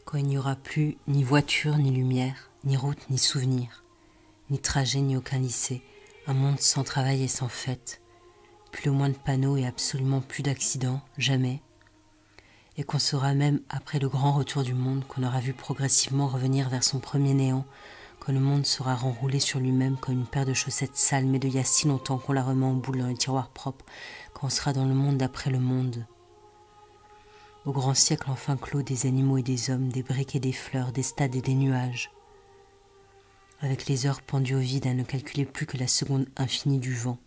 Quand il n'y aura plus ni voiture, ni lumière, ni route, ni souvenir, ni trajet, ni aucun lycée, un monde sans travail et sans fête, plus le moins de panneaux et absolument plus d'accidents, jamais, et qu'on saura même après le grand retour du monde qu'on aura vu progressivement revenir vers son premier néant, quand le monde sera renroulé sur lui-même comme une paire de chaussettes sales mais d'il y a si longtemps qu'on la remet en boule dans les tiroirs propres, quand on sera dans le monde d'après le monde. Au grand siècle enfin clos des animaux et des hommes, des briques et des fleurs, des stades et des nuages, avec les heures pendues au vide à ne calculer plus que la seconde infinie du vent.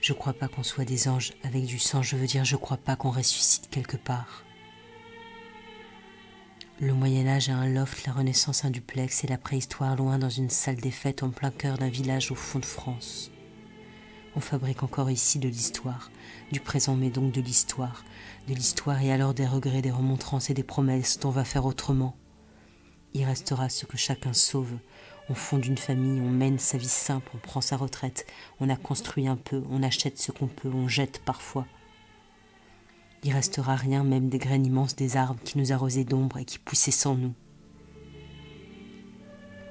Je crois pas qu'on soit des anges avec du sang, je veux dire je crois pas qu'on ressuscite quelque part. Le Moyen-Âge a un loft, la Renaissance un duplex et la préhistoire loin dans une salle des fêtes en plein cœur d'un village au fond de France. On fabrique encore ici de l'histoire, du présent mais donc de l'histoire et alors des regrets, des remontrances et des promesses dont on va faire autrement. Il restera ce que chacun sauve. On fonde une famille, on mène sa vie simple, on prend sa retraite, on a construit un peu, on achète ce qu'on peut, on jette parfois. Il restera rien, même des graines immenses des arbres qui nous arrosaient d'ombre et qui poussaient sans nous.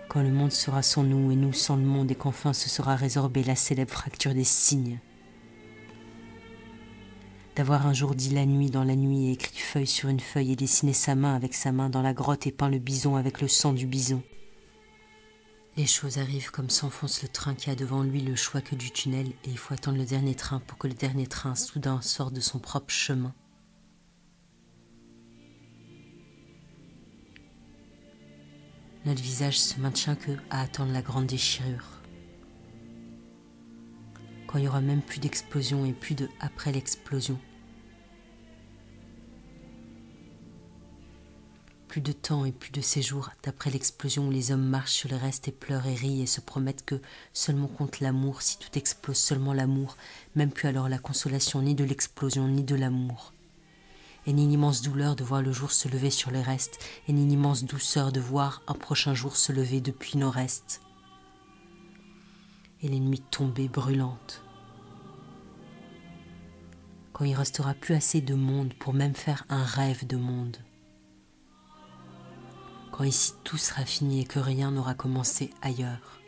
Quand le monde sera sans nous et nous sans le monde et qu'enfin se sera résorbée la célèbre fracture des cygnes. D'avoir un jour dit la nuit dans la nuit et écrit feuille sur une feuille et dessiné sa main avec sa main dans la grotte et peint le bison avec le sang du bison. Les choses arrivent comme s'enfonce le train qui a devant lui le choix que du tunnel et il faut attendre le dernier train pour que le dernier train soudain sorte de son propre chemin. Notre visage se maintient que à attendre la grande déchirure. Quand il y aura même plus d'explosion et plus de après l'explosion. Plus de temps et plus de séjours d'après l'explosion où les hommes marchent sur le reste et pleurent et rient et se promettent que seulement compte l'amour, si tout explose seulement l'amour, même plus alors la consolation ni de l'explosion ni de l'amour. Et ni l'immense douleur de voir le jour se lever sur les restes, et ni l'immense douceur de voir un prochain jour se lever depuis nos restes. Et les nuits tombées brûlantes. Quand il restera plus assez de monde pour même faire un rêve de monde. Quand ici tout sera fini et que rien n'aura commencé ailleurs.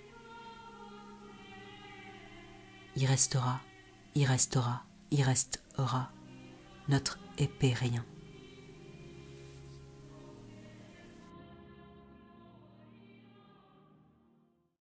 Il restera notre épée rien.